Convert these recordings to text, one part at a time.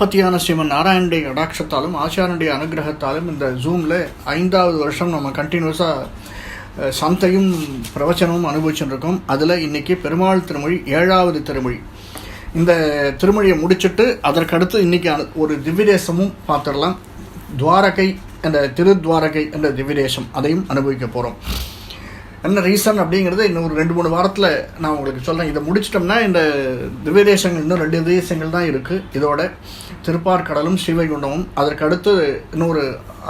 பத்தியான ஸ்ரீமன் நாராயணுடைய கடாட்சத்தாலும் ஆச்சாரனுடைய அனுகிரகத்தாலும் இந்த ஜூமில் 5வது வருஷம் நம்ம கண்டினியூஸாக சந்தையும் பிரவச்சனமும் அனுபவிச்சுட்டு இருக்கோம். அதில் இன்றைக்கி பெருமாள் திருமொழி 7வது திருமொழி. இந்த திருமொழியை முடிச்சுட்டு அதற்கடுத்து இன்றைக்கி ஒரு திவ்யதேசமும் பார்த்துடலாம். துவாரகை என்ற திருத்வாரகை என்ற திவ்யதேசம் அதையும் அனுபவிக்க போகிறோம். என்ன ரீசன் அப்படிங்கிறது இன்னும் ஒரு 2-3 வாரத்தில் நான் உங்களுக்கு சொல்கிறேன். இதை முடிச்சிட்டோம்னா இந்த திவ்யதேசங்கள் இன்னும் 2 திவ்யதேசங்கள் தான் இருக்குது. இதோட திருப்பார்கடலும் ஸ்ரீவைகுண்டமும் அதற்கடுத்து இன்னொரு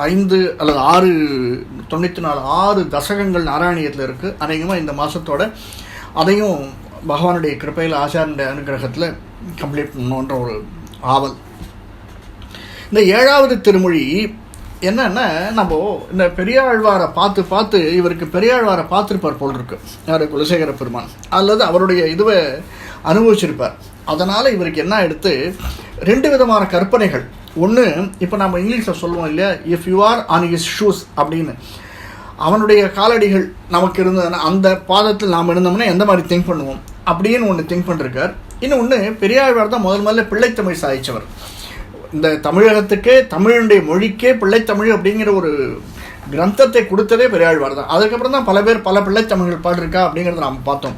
5 அல்லது 6 தசகங்கள் நாராயணியத்தில் இருக்குது. அநேகமாக இந்த மாதத்தோட அதையும் பகவானுடைய கிருப்பையில் ஆச்சாரனுடைய அனுகிரகத்தில் கம்ப்ளீட் பண்ணணுன்ற ஒரு ஆவல். இந்த 7வது திருமொழி என்னன்னா, நம்ம இந்த பெரியாழ்வாரை பார்த்து இவருக்கு பெரியாழ்வாரை பார்த்துருப்பார் போல் இருக்கு யார் குலசேகர பெருமான், அல்லது அவருடைய இதுவை அனுபவிச்சிருப்பார். அதனால் இவருக்கு என்ன எடுத்து 2 விதமான கற்பனைகள். ஒன்று, இப்போ நம்ம இங்கிலீஷில் சொல்லுவோம் இல்லையா, if you are on his shoes அப்படின்னு, அவனுடைய காலடிகள் நமக்கு இருந்ததுன்னா அந்த பாதத்தில் நாம் இருந்தோம்னா எந்த மாதிரி திங்க் பண்ணுவோம் அப்படின்னு ஒன்று திங்க் பண்ணிருக்கார். இன்னொன்று, பெரியாழ்வார் தான் முதல்ல பிள்ளைத்தமிழ் சாதிச்சவர். இந்த தமிழகத்துக்கே தமிழுடைய மொழிக்கே பிள்ளைத்தமிழ் அப்படிங்கிற ஒரு கிரந்தத்தை கொடுத்ததே பெரியாழ்வார் தான். அதுக்கப்புறம் தான் பல பேர் பல பிள்ளைத்தமிழ்கள் பாடிருக்கா அப்படிங்கிறத நாம் பார்த்தோம்.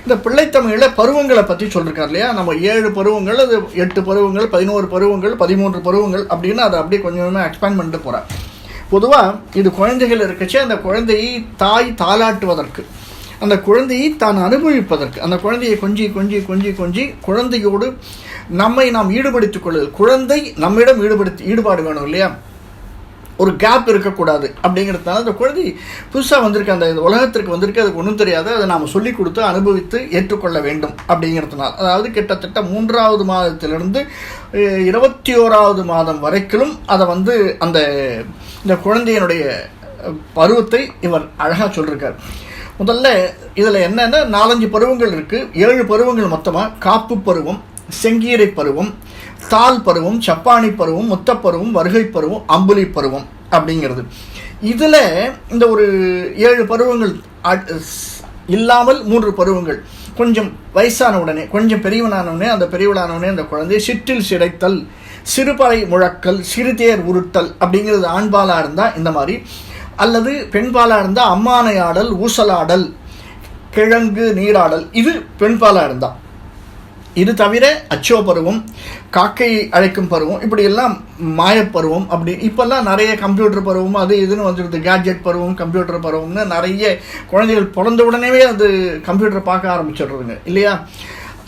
இந்த பிள்ளைத்தமிழில் பருவங்களை பற்றி சொல்லியிருக்கார் இல்லையா. நம்ம 7 பருவங்கள், அது 8 பருவங்கள், 11 பருவங்கள், 13 பருவங்கள் அப்படின்னு அதை அப்படியே கொஞ்சம் கொஞ்சமாக எக்ஸ்பேண்ட் பண்ணிட்டு போகிறார். பொதுவாக இது குழந்தைகள் இருக்கச்சே அந்த குழந்தையை தாய் தாளாட்டுவதற்கு, அந்த குழந்தையை தான் அனுபவிப்பதற்கு, அந்த குழந்தையை கொஞ்சி கொஞ்சி கொஞ்சி கொஞ்சி குழந்தையோடு நாம் ஈடுபடுத்திக் கொள்ளுது. குழந்தை நம்மிடம் ஈடுபாடு வேணும் இல்லையா, ஒரு கேப் இருக்கக்கூடாது. அப்படிங்கிறதுனால அந்த குழந்தை புதுசாக வந்திருக்கு, அந்த உலகத்திற்கு வந்திருக்கு, அதுக்கு ஒன்றும் தெரியாது, அதை நாம் சொல்லிக் கொடுத்து அனுபவித்து ஏற்றுக்கொள்ள வேண்டும் அப்படிங்கிறதுனால. அதாவது கிட்டத்தட்ட 3வது மாதத்திலிருந்து 21வது மாதம் வரைக்கும் அதை இந்த குழந்தையினுடைய பருவத்தை இவர் அழகாக சொல்லியிருக்கார். முதல்ல இதில் என்னென்னா 4-5 பருவங்கள் இருக்குது. 7 பருவங்கள் மொத்தமாக. காப்பு பருவம், செங்கீரை பருவம், தால் பருவம், சப்பானி பருவம், முத்தப்பருவம், வருகை பருவம், அம்புலி பருவம் அப்படிங்கிறது. இதில் இந்த ஒரு 7 பருவங்கள் இல்லாமல் 3 பருவங்கள். கொஞ்சம் வயசான உடனே, கொஞ்சம் பெரியவனானவுடனே, அந்த பெரியவனானவுடனே அந்த குழந்தை சிற்றில் சிடைத்தல், சிறுபறை முழக்கல், சிறுதேர் உருட்டல் அப்படிங்கிறது ஆண்பாலாக இருந்தால் இந்த மாதிரி, அல்லது பெண்பாலாக இருந்தால் அம்மானை ஆடல், ஊசலாடல், கிழங்கு நீராடல், இது பெண்பாலாக இருந்தால். இது தவிர அச்சோ பருவம், காக்கை அழைக்கும் பருவம், இப்படி எல்லாம் மாயப்பருவம். அப்படி இப்போல்லாம் நிறைய கம்ப்யூட்டர் பருவம் அது இதுன்னு வந்துடுது. கேட்ஜெட் பருவம், கம்ப்யூட்டர் பருவம்னு நிறைய குழந்தைகள் பிறந்த உடனே அது கம்ப்யூட்டர் பார்க்க ஆரம்பிச்சிடுறதுங்க இல்லையா.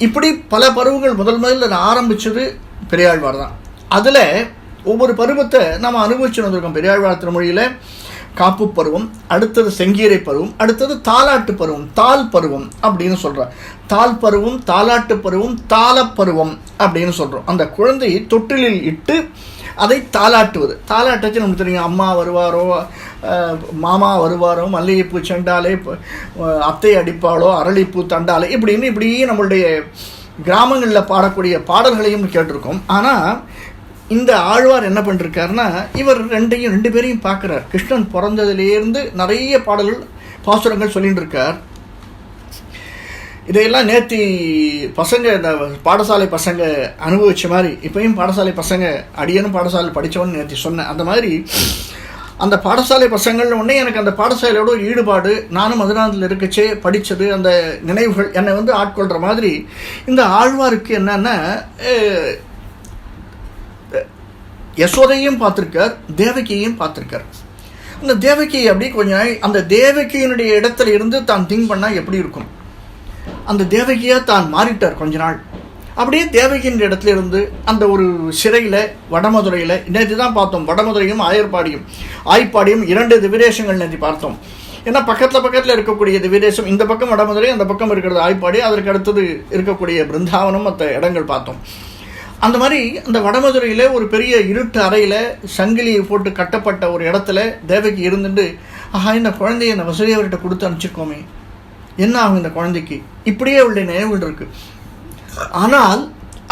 இப்படி பல பருவங்கள் முதல்ல ஆரம்பித்தது பெரியாழ்வார் தான். அதில் ஒவ்வொரு பருவத்தை நாம் அனுபவிச்சு வந்திருக்கோம். பெரியாழ்வார் திருமொழியில் காப்பு பருவம், அடுத்தது செங்கீரை பருவம், அடுத்தது தாலாட்டு பருவம், தால் பருவம் அப்படின்னு சொல்கிறார். தால் பருவம், தாலாட்டு பருவம், தாளப்பருவம் அப்படின்னு சொல்கிறோம். அந்த குழந்தையை தொட்டிலில் இட்டு அதை தாலாட்டுவது. தாலாட்டச்சு நமக்கு தெரியும். அம்மா வருவாரோ, மாமா வருவாரோ, மல்லிகைப்பூ செண்டாலே, அத்தை அடிப்பாளோ, அரளிப்பூ தண்டாலே, இப்படி நம்மளுடைய கிராமங்களில் பாடக்கூடிய பாடல்களையும் கேட்டிருக்கோம். ஆனால் இந்த ஆழ்வார் என்ன பண்ணிருக்காருன்னா, இவர் 2 பேரையும் பார்க்குறார். கிருஷ்ணன் பிறந்ததுலேருந்து நிறைய பாடல்கள், பாசுரங்கள் சொல்லிட்டு இருக்கார். இதையெல்லாம் நேற்று பசங்க, இந்த பாடசாலை பசங்க அனுபவித்த மாதிரி இப்போயும் பாடசாலை பசங்க, அடியனும் பாடசாலை படித்தவன்னு நேற்று சொன்னேன். அந்த மாதிரி அந்த பாடசாலை பசங்கள் உடனே எனக்கு அந்த பாடசாலையோட ஒரு ஈடுபாடு, நானும் மதுராந்தில் இருக்கச்சே படித்தது, அந்த நினைவுகள் என்னை ஆட்கொள்கிற மாதிரி. இந்த ஆழ்வாருக்கு என்னன்னா, யசோதையும் பார்த்துருக்கார், தேவகியையும் பார்த்துருக்கார். அந்த தேவகி அப்படி கொஞ்ச நாள் அந்த தேவகியினுடைய இடத்துல இருந்து தான் திங்க் பண்ணால் எப்படி இருக்கும், அந்த தேவகியாக தான் மாறிட்டார் கொஞ்ச நாள். அப்படியே தேவகியின் இடத்துல இருந்து அந்த ஒரு சிறையில் வடமதுரையில் நேற்று தான் பார்த்தோம். வடமதுரையும் ஆய்ப்பாடியும் 2 திவ்யதேசங்கள் நேற்று பார்த்தோம். ஏன்னா பக்கத்தில் இருக்கக்கூடிய திவ்யதேசம், இந்த பக்கம் வடமதுரை, அந்த பக்கம் இருக்கிறது ஆய்ப்பாடி, அதற்கு அடுத்தது இருக்கக்கூடிய பிருந்தாவனம், மற்ற இடங்கள் பார்த்தோம். அந்த மாதிரி அந்த வடமதுரையில் ஒரு பெரிய இருட்டு அறையில் சங்கிலியை போட்டு கட்டப்பட்ட ஒரு இடத்துல தேவகி இருந்துட்டு, இந்த குழந்தைய இந்த வசதியவர்கிட்ட கொடுத்து அனுப்பிச்சிருக்கோமே, என்ன ஆகும் இந்த குழந்தைக்கு, இப்படியே அவளுடைய நினைவுகள் இருக்குது. ஆனால்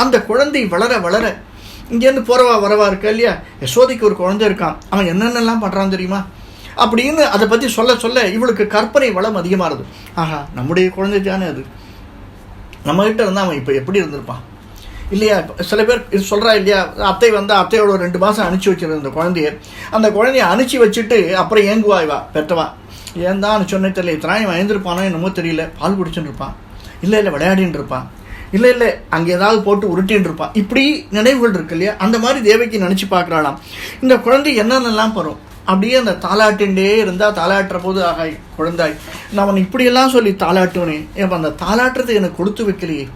அந்த குழந்தை வளர வளர இங்கேருந்து போகிறவா வரவா இருக்கா இல்லையா, யசோதைக்கு ஒரு குழந்தை இருக்கான், அவன் என்னென்னலாம் பண்ணுறான் தெரியுமா அப்படின்னு அதை பற்றி சொல்ல இவளுக்கு கற்பனை வளம் அதிகமாகுது. நம்முடைய குழந்தை தானே அது, நம்மகிட்ட இருந்தால் அவன் இப்போ எப்படி இருந்திருப்பான், இல்லையா? சில பேர் இது சொல்கிறா இல்லையா, அத்தை வந்தால் அத்தையோட 2 மாதம் அனுப்பிச்சி வச்சிருந்த அந்த குழந்தைய, அந்த குழந்தைய அனுப்பிச்சி வச்சுட்டு அப்புறம் ஏங்குவா இவா பெற்றவா. ஏன் தான் அனுப்பிச்சோன்னே தெரியல, இத்தனை இவன் எழுந்திருப்பானோ என்னமோ தெரியல, பால் குடிச்சுட்டு இருப்பான், இல்லை விளையாடின்னு இருப்பான், இல்லை அங்கே ஏதாவது போட்டு உருட்டின்னு இருப்பான். இப்படி நினைவுகள் இருக்கு இல்லையா? அந்த மாதிரி தேவகி நினச்சி பார்க்குறாளாம். இந்த குழந்தை என்னென்னலாம் வரும், அப்படியே அந்த தாலாட்டின்ண்டே இருந்தால் தாலாட்டுற போது ஆகாய் குழந்தாய், நான் அவன் இப்படியெல்லாம் சொல்லி தாலாட்டுவனே, இப்போ அந்த தாலாட்டுறது எனக்கு கொடுத்து வைக்கலையே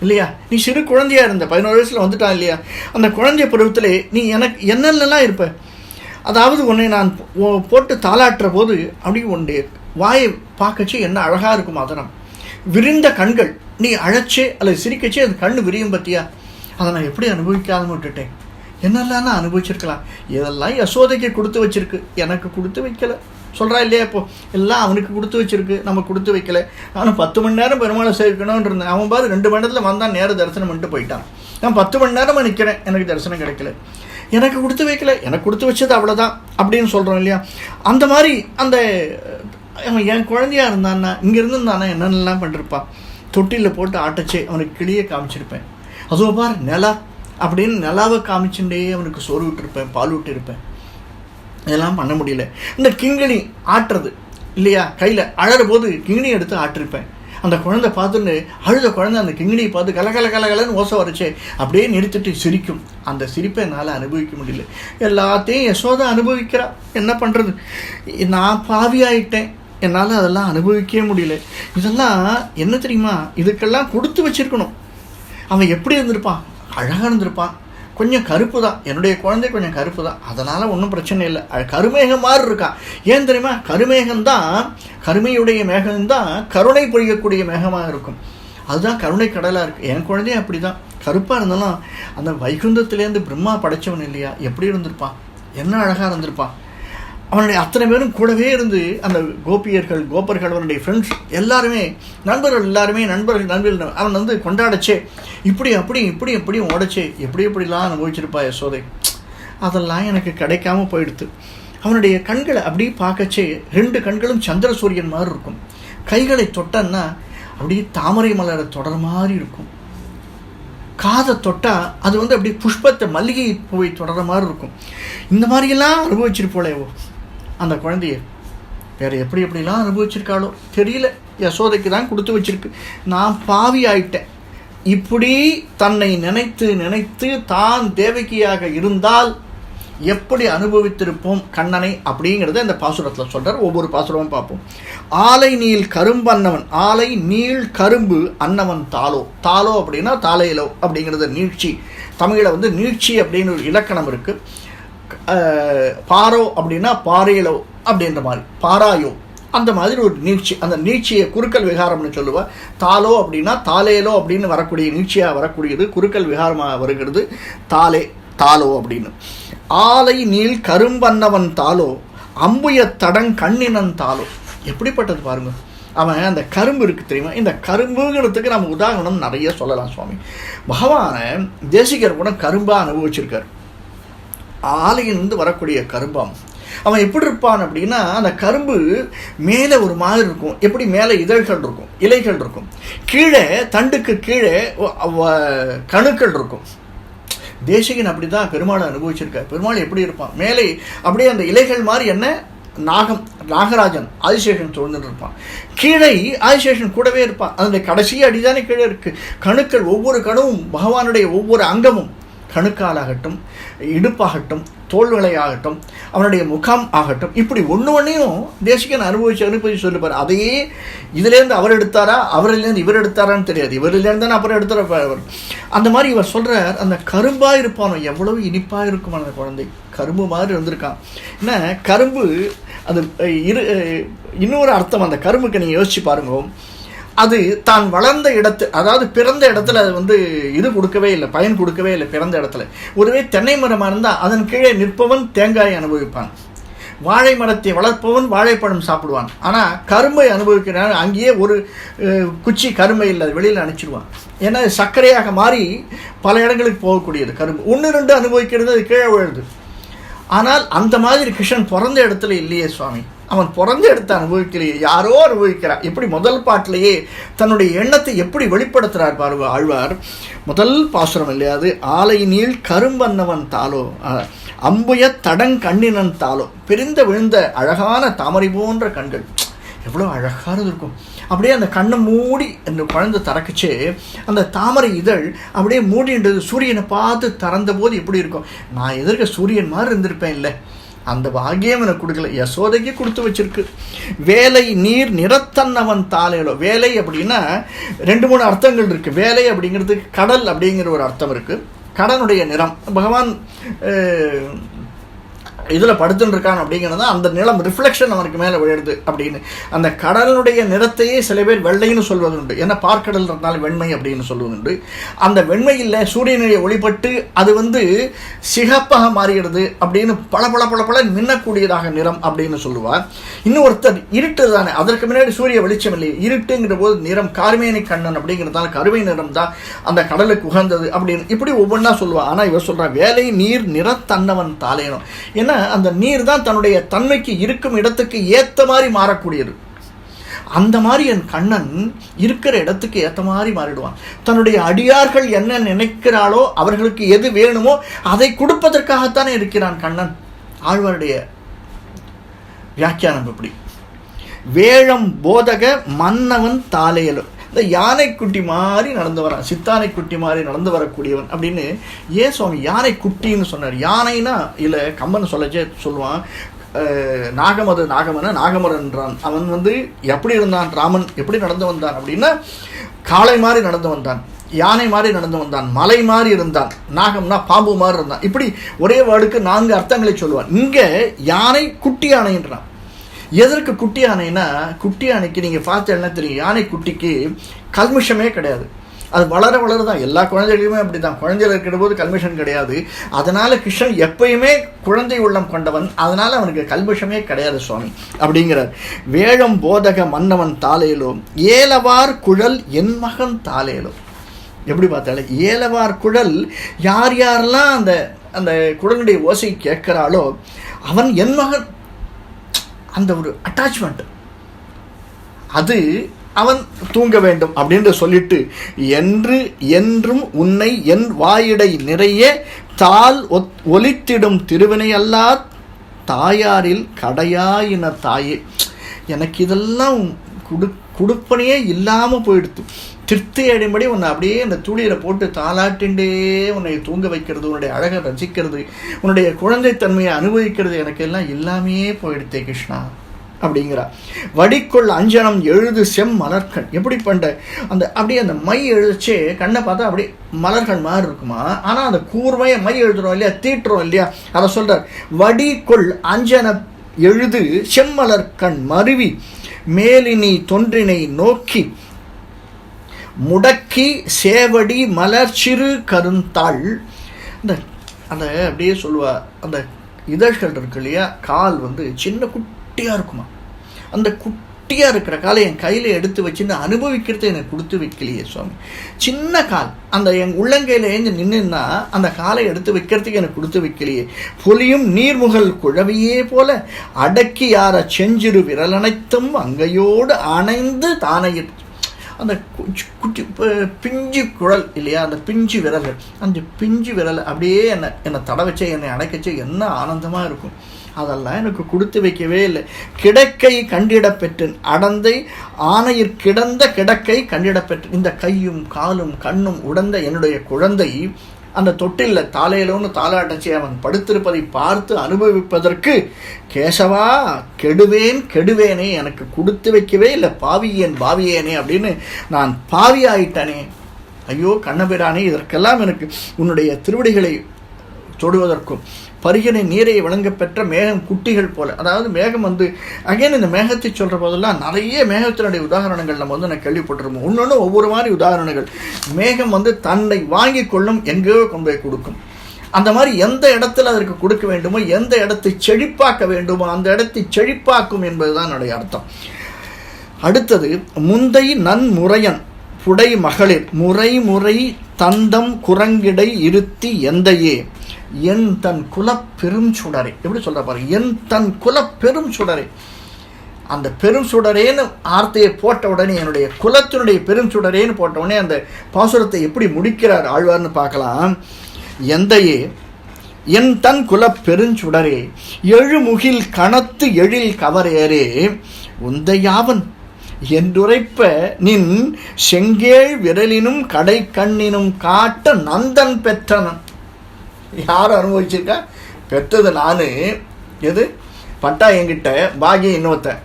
இல்லையா? நீ சிறு குழந்தையாக இருந்த 11 வயசில் வந்துட்டான் இல்லையா? அந்த குழந்தைய பருவத்தில் நீ எனக்கு என்னென்னலாம் இருப்ப, அதாவது உன்னை நான் போட்டு தாளாட்டுற போது அப்படி உன்னுடைய வாயை பார்க்கச்சு என்ன அழகாக இருக்கும் அதனம், விரிந்த கண்கள், நீ அழைச்சே அல்லது சிரிக்கச்சே அது கண்ணு விரியும் பற்றியா, அதை நான் எப்படி அனுபவிக்காமல் விட்டுட்டேன். என்னெல்லாம் நான் அனுபவிச்சிருக்கலாம், இதெல்லாம் யசோதைக்கு கொடுத்து வச்சிருக்கு, எனக்கு கொடுத்து வைக்கலை சொல்கிறா இல்லையா? இப்போ எல்லாம் அவனுக்கு கொடுத்து வச்சிருக்கு, நம்ம கொடுத்து வைக்கலை. நானும் 10 மணி நேரம் பெருமாளை சேவிக்கணும்னு இருந்தேன். அவன் பாரு 2 மணி நேரத்தில் வந்தான், நேரம் தரிசனம் பண்ணிட்டு போயிட்டான். நான் 10 மணி நேரமாக நிற்கிறேன், எனக்கு தரிசனம் கிடைக்கல, எனக்கு கொடுத்து வைக்கல, எனக்கு கொடுத்து வச்சது அவ்வளோதான் அப்படின்னு சொல்கிறோம் இல்லையா? அந்த மாதிரி அந்த அவன் என் குழந்தையாக இருந்தான்னா இங்கேருந்து இருந்தானா என்னென்னலாம் பண்ணிருப்பான். தொட்டிலில் போட்டு ஆட்டச்சே அவனுக்கு கிளியை காமிச்சிருப்பேன், அதுவும் பார் நிலா அப்படின்னு நிலாவை காமிச்சுட்டே அவனுக்கு சோறு விட்டுருப்பேன், பால் விட்டுருப்பேன். இதெல்லாம் பண்ண முடியல. இந்த கிங்கிணி ஆட்டுறது இல்லையா, கையில் அழற போது கிங்கிணி எடுத்து ஆட்டிருப்பேன். அந்த குழந்தை பார்த்துன்னு அழுத குழந்தை அந்த கிங்கிணியை பார்த்து கலகலன்னு ஓசை வரைச்சே அப்படியே நிறுத்திட்டு சிரிக்கும். அந்த சிரிப்பை என்னால் அனுபவிக்க முடியல. எல்லாத்தையும் யசோதை அனுபவிக்கிறா, என்ன பண்ணுறது, நான் பாவியாயிட்டேன், என்னால் அதெல்லாம் அனுபவிக்கவே முடியல. இதெல்லாம் என்ன தெரியுமா, இதுக்கெல்லாம் கொடுத்து வச்சிருக்கணும். அவன் எப்படி இருந்திருப்பான், அழகாக இருந்திருப்பான். கொஞ்சம் கருப்பு தான், என்னுடைய குழந்தை கொஞ்சம் கருப்பு தான், அதனால் ஒன்றும் பிரச்சனை இல்லை. கருமேகம் மாதிரி இருக்கான். ஏன் தெரியுமா, கருமேகம்தான், கருமையுடைய மேகம்தான் கருணை பொழியக்கூடிய மேகமாக இருக்கும். அதுதான் கருணை கடலாக இருக்குது. என் குழந்தையும் அப்படி தான் கருப்பாக இருந்தாலும் அந்த வைகுந்தத்துலேருந்து பிரம்மா படைச்சவன் இல்லையா, எப்படி இருந்திருப்பான், என்ன அழகாக இருந்திருப்பான். அவனுடைய அத்தனை பேரும் கூடவே இருந்து அந்த கோபியர்கள் கோபர்கள் அவனுடைய ஃப்ரெண்ட்ஸ் எல்லாருமே நண்பர்கள் நண்பர்கள் அவன் வந்து கொண்டாடச்சே, இப்படி எப்படியும் ஓடச்சே, எப்படிலாம் அனுபவிச்சிருப்பா யசோதை. அதெல்லாம் எனக்கு கிடைக்காம போயிடுது. அவனுடைய கண்களை அப்படி பார்க்கச்சே 2 கண்களும் சந்திர சூரியன் மாதிரி இருக்கும். கைகளை தொட்டன்னா அப்படியே தாமரை மலரை தொடர மாதிரி இருக்கும். காதை தொட்டால் அது வந்து அப்படியே புஷ்பத்தை மல்லிகை பூவை தொடர மாதிரி இருக்கும். இந்த மாதிரியெல்லாம் அனுபவிச்சிருப்போலேவோ அந்த குழந்தைய. வேறு எப்படிலாம் அனுபவிச்சிருக்காளோ தெரியல. யசோதைக்கு தான் கொடுத்து வச்சிருக்கு. நான் பாவி ஆயிட்டேன். இப்படி தன்னை நினைத்து தான் தேவகியாக இருந்தால் எப்படி அனுபவித்திருப்போம் கண்ணனை அப்படிங்கிறத இந்த பாசுரத்தில் சொல்கிறார். ஒவ்வொரு பாசுரமும் பார்ப்போம். ஆலை நீள் கரும்பு அன்னவன், ஆலை நீள் கரும்பு அன்னவன் தாலோ. தாலோ அப்படின்னா தாலையிலோ அப்படிங்கிறது நீட்சி. தமிழில் வந்து நீட்சி அப்படின்னு ஒரு இலக்கணம் இருக்குது. பாரோ அப்படின்னா பாறையிலோ அப்படின்ற மாதிரி, பாராயோ அந்த மாதிரி ஒரு நீட்சி. அந்த நீட்சியை குறுக்கல் விகாரம்னு சொல்லுவா. தாலோ அப்படின்னா தாலேலோ அப்படின்னு வரக்கூடிய நீட்சியாக வரக்கூடியது குறுக்கல் விகாரமாக வருகிறது தாலோ அப்படின்னு. ஆலை நீள் கரும்பன்னவன் தாலோ அம்புய தடங் கண்ணினன் தாலோ. எப்படிப்பட்டது பாருங்க. அவன் அந்த கரும்பு இருக்குது தெரியுமா, இந்த கரும்புங்கிறதுக்கு நம்ம உதாரணம் நிறைய சொல்லலாம் சுவாமி. பகவானை தேசிகர் கூட கரும்பாக அனுபவிச்சிருக்கார். ஆலையிலிருந்து வரக்கூடிய கரும்பாம் அவன் எப்படி இருப்பான் அப்படின்னா, அந்த கரும்பு மேலே ஒரு மாதிரி இருக்கும். எப்படி மேலே இதழ்கள் இருக்கும், இலைகள் இருக்கும், கீழே தண்டுக்கு கீழே கணுக்கள் இருக்கும். தேசிகன் அப்படி தான் பெருமாளை அனுபவிச்சிருக்கார். பெருமாள் எப்படி இருப்பான், மேலே அப்படியே அந்த இலைகள் மாதிரி என்ன நாகராஜன் ஆதிசேஷன் சூழ்ந்துட்டு இருப்பான். கீழே ஆதிசேஷன் கூடவே இருப்பான். அதனுடைய கடைசி அடிதானே கீழே இருக்கு. கணுக்கள், ஒவ்வொரு கணுவும் பகவானுடைய ஒவ்வொரு அங்கமும், கணுக்காலாகட்டும், இடுப்பாகட்டும், தோள்களையாகட்டும், அவனுடைய முகம் ஆகட்டும், இப்படி ஒன்றையும் தேசிகன் அனுபவிச்சு சொல்லிப்பார். அதையே இதுலேருந்து அவர் எடுத்தாரா, அவரிலேருந்து இவர் எடுத்தாரான்னு தெரியாது. இவரிலேருந்து தானே அப்புறம் எடுத்தார். அந்த மாதிரி இவர் சொல்கிறார், அந்த கரும்பாக இருப்பானோ, எவ்வளவு இனிப்பாக இருக்கும் அந்த குழந்தை. கரும்பு மாதிரி இருந்திருக்கான். ஏன்னா கரும்பு அது இன்னொரு அர்த்தம். அந்த கரும்புக்கு நீங்கள் யோசிச்சு பாருங்க. அது தான் வளர்ந்த இடத்து, அதாவது பிறந்த இடத்துல அது வந்து இது கொடுக்கவே இல்லை, பயன் கொடுக்கவே இல்லை. பிறந்த இடத்துல ஒருவே தென்னை மரமாக இருந்தால் அதன் கீழே நிற்பவன் தேங்காயை அனுபவிப்பான், வாழை மரத்தை வளர்ப்பவன் வாழைப்பழம் சாப்பிடுவான். ஆனால் கரும்பை அனுபவிக்கிறான், அங்கேயே ஒரு குச்சி கரும்பை இல்லை, வெளியில் அனுப்பிச்சிடுவான். ஏன்னா சர்க்கரையாக மாறி பல இடங்களுக்கு போகக்கூடியது கரும்பு. 1-2 அனுபவிக்கிறது, அது கீழே விழுது. ஆனால் அந்த மாதிரி கிருஷ்ணன் பிறந்த இடத்துல இல்லையே சுவாமி. அவன் பிறந்த எடுத்து அனுபவிக்கலையே, யாரோ அனுபவிக்கிறார். எப்படி முதல் பாட்டிலேயே தன்னுடைய எண்ணத்தை எப்படி வெளிப்படுத்துகிறார் பாருங்க ஆழ்வார். முதல் பாசுரம் இல்லையாது, ஆலை நீள் கரும்பன்னவன் தாளோ அம்புய தடங்கண்ணினன் தாளோ, பிரிந்த விழுந்த அழகான தாமரை போன்ற கண்கள், எவ்வளோ அழகானது இருக்கும். அப்படியே அந்த கண்ணை மூடி அந்த குழந்தை திறக்குச்சே அந்த தாமரை இதழ் அப்படியே மூடின்றது சூரியனை பார்த்து திறந்த போது எப்படி இருக்கும். நான் எதிர்க்க சூரியன் மாதிரி இருந்திருப்பேன். இல்லை, அந்த பாக்கியம் எனக்கு கொடுக்கல, யசோதைக்கு கொடுத்து வச்சிருக்கு. வேலை நீர் நிறத்தன்னவன் தாளையிலோ, வேலை அப்படின்னா 2-3 அர்த்தங்கள் இருக்குது. வேலை அப்படிங்கிறதுக்கு கடல் அப்படிங்கிற ஒரு அர்த்தம் இருக்குது. கடனுடைய நிறம் பகவான் இதில் படுத்துன்னு இருக்கான் அப்படிங்கிறது அந்த நிலம் ரிஃப்ளெக்ஷன் அவனுக்கு மேலே விழுது அப்படின்னு. அந்த கடலுடைய நிறத்தையே சில பேர் வெள்ளைன்னு சொல்வதுண்டு. ஏன்னா பார்க்கடல் இருந்தாலும் வெண்மை அப்படின்னு சொல்வதுண்டு. அந்த வெண்மையில் சூரியனுடைய ஒளிப்பட்டு அது சிகப்பாக மாறுகிறது அப்படின்னு பல பல பல பல மின்னக்கூடியதாக நிறம் அப்படின்னு சொல்லுவார். இன்னொருத்தர் இருட்டு தானே, அதற்கு முன்னாடி சூரிய வெளிச்சம் இல்லை, இருட்டுங்கிற போது நிறம் கார்மேனி கண்ணன் அப்படிங்கிறதால கருவை நிறம் தான் அந்த கடலுக்கு உகந்தது அப்படின்னு இப்படி ஒவ்வொன்றா சொல்லுவாள். ஆனால் இவர் சொல்கிறார் வேலை நீர் நிறத்தன்னவன் தாளேனும். ஏன்னா அந்த நீர் தான் தன்னுடைய தன்மைக்கு இருக்கும் இடத்துக்கு ஏற்ற மாதிரி மாறக்கூடியது. அந்த மாதிரி என் கண்ணன் இருக்கிற இடத்துக்கு ஏற்ற மாதிரி மாறிடுவான். தன்னுடைய அடியார்கள் என்ன நினைக்கிறாளோ அவர்களுக்கு எது வேணுமோ அதை கொடுப்பதற்காகத்தானே இருக்கிறான் கண்ணன். ஆழ்வாருடைய வியாக்கியானம் எப்படி, வேழம் போதக மன்னவன் தாளையலும், இந்த யானைக்குட்டி மாதிரி நடந்து வரான், சித்தானை குட்டி மாதிரி நடந்து வரக்கூடியவன் அப்படின்னு. ஏன் சுவாமி யானை குட்டின்னு சொன்னார்? யானைனா இல்லை கம்பன் சொல்லுவான், நாகமரன்றான். அவன் எப்படி இருந்தான், ராமன் எப்படி நடந்து வந்தான் அப்படின்னா காளை மாதிரி நடந்து வந்தான், யானை மாதிரி நடந்து வந்தான், மலை மாதிரி இருந்தான், நாகம்னா பாம்பு மாதிரி இருந்தான். இப்படி ஒரே வேர்டுக்கு 4 அர்த்தங்களை சொல்லுவான். இங்கே யானை குட்டி யானைன்றான். எதற்கு குட்டி யானைன்னா, குட்டி யானைக்கு நீங்கள் பார்த்து என்ன தெரியும், யானை குட்டிக்கு கல்மிஷமே கிடையாது. அது வளர வளரதான். எல்லா குழந்தைகளுமே அப்படி தான். குழந்தைகள் இருக்கிற போது கல்மிஷம் கிடையாது. அதனால் கிருஷ்ணன் எப்பயுமே குழந்தை உள்ளம் கொண்டவன், அதனால் அவனுக்கு கல்மிஷமே கிடையாது சுவாமி அப்படிங்கிறார். வேழம் போதக மன்னவன் தாளேலோ ஏலவார் குழல் என் மகன் தாளேலோ. எப்படி பார்த்தாலே ஏலவார் குழல், யார் யாரெல்லாம் அந்த அந்த குழலுடைய ஓசை கேட்கிறாளோ அவன் என் மகன், அந்த ஒரு அட்டாச்மெண்ட், அது அவன் தூங்க வேண்டும் அப்படின்னு சொல்லிட்டு, என்று என்றும் உன்னை என் வாயிடை நிறைய தால் ஒலித்திடும் திருவினை அல்லா தாயாரில் கடையாயின தாயே. எனக்கு இதெல்லாம் கொடுப்பனையே இல்லாமல் போயிடுத்து. திருப்தி அடைம்படி உன்னை அப்படியே அந்த துளியில் போட்டு தாளாட்டின்றே உன்னை தூங்க வைக்கிறது, உன்னுடைய அழகை ரசிக்கிறது, உன்னுடைய குழந்தைத்தன்மையை அனுபவிக்கிறது எனக்கு எல்லாம் இல்லாமையே போயிடுத்தே கிருஷ்ணா அப்படிங்கிறா. வடிக்குள் அஞ்சனம் எழுது செம் மலர்கண். எப்படி பண்ண அந்த அப்படியே அந்த மை எழுதிச்சே கண்ணை பார்த்தா அப்படியே மலர்கள் மாதிரி இருக்குமா. ஆனால் அந்த கூர்மையை மை எழுதுறோம் இல்லையா, தீட்டுறோம் இல்லையா, அதை சொல்கிறார். வடிக்குள் அஞ்சன எழுது செம்மலர்கண் மருவி மேலினி தொன்றினை நோக்கி முடக்கி சேவடி மலர்ச்சிறு கருந்தாள். அந்த அந்த அப்படியே சொல்லுவா, அந்த இதழ்கள் இருக்கு இல்லையா, கால் சின்ன குட்டியாக இருக்குமா. அந்த குட்டியாக இருக்கிற காலை என் கையில் எடுத்து வச்சுன்னு அனுபவிக்கிறது எனக்கு கொடுத்து வைக்கலையே சுவாமி. சின்ன கால் அந்த என் உள்ளங்கையில் ஏஞ்சு நின்றுன்னா அந்த காலை எடுத்து வைக்கிறதுக்கு எனக்கு கொடுத்து வைக்கலையே. பொலியும் நீர்முகல் குழவியே போல அடக்கி யார செஞ்சிறு விரலனைத்தும் அங்கையோடு அணைந்து தானையிட்டு. அந்த குட்டி பிஞ்சு குழல் இல்லையா, அந்த பிஞ்சு விரல்கள், அந்த பிஞ்சு விரல் அப்படியே என்னை தட வச்சே என்னை அடைக்கச்சே என்ன ஆனந்தமாக இருக்கும். அதெல்லாம் எனக்கு கொடுத்து வைக்கவே இல்லை. கிடக்கை கண்டிடப்பெற்றேன், அடந்தை ஆணையிற் கிடந்த கிடக்கை கண்டிடப்பெற்றேன். இந்த கையும் காலும் கண்ணும் உடந்த என்னுடைய குழந்தை அந்த தொட்டில்ல தாளையிலோன்னு தாளாட்டச்சி அவன் படுத்திருப்பதை பார்த்து அனுபவிப்பதற்கு கேசவா கெடுவேன் கெடுவேனே, எனக்கு கொடுத்து வைக்கவே இல்லை, பாவியேன் பாவியேனே அப்படின்னு நான் பாவி ஆயிட்டனே. ஐயோ கண்ணபிரானே, இதற்கெல்லாம் எனக்கு உன்னுடைய திருவடிகளை தொடுவதற்கும் பருகினை நீரை வழங்க பெற்ற மேகம் குட்டிகள் போல. அதாவது மேகம் அகைன் இந்த மேகத்தை சொல்கிற போதெல்லாம் நிறைய மேகத்தினுடைய உதாரணங்கள் நம்ம நான் கேள்விப்பட்டிருப்போம். ஒன்று ஒவ்வொரு மாதிரி உதாரணங்கள். மேகம் தன்னை வாங்கி கொள்ளும், எங்கேயோ கொண்டு போய் கொடுக்கும். அந்த மாதிரி எந்த இடத்துல அதற்கு கொடுக்க வேண்டுமோ, எந்த இடத்தை செழிப்பாக்க வேண்டுமோ அந்த இடத்தை செழிப்பாக்கும் என்பதுதான் என்னுடைய அர்த்தம். அடுத்தது முந்தை நன்முறையன் புடை மகளிர் முறை முறை தந்தம் குரங்கிடை இருத்தி எந்தையே என் தன் குல பெரும் சுடரை. எப்படி சொல்ற பாரு, என் தன் குல பெரும் சுடரை. அந்த பெரும் சுடரேன்னு ஆர்த்தையை போட்ட உடனே, என்னுடைய குலத்தினுடைய பெரும் சுடரேன்னு போட்ட உடனே அந்த பாசுரத்தை எப்படி முடிக்கிறார் ஆழ்வார்னு பார்க்கலாம். எந்தையே என் தன் குலப் பெருஞ்சுடரே எழுமுகில் கணத்து எழில் கவரேரே உந்தையாவன் என்றுரைப்ப நின் செங்கேழ் விரலினும் கடை கண்ணினும் காட்ட நந்தன் பெற்றனன். யார் அனுபவிச்சிருக்கா? பெற்றது நான். எது பட்டா என்கிட்ட, பாகியம் இன்னொருத்தன்.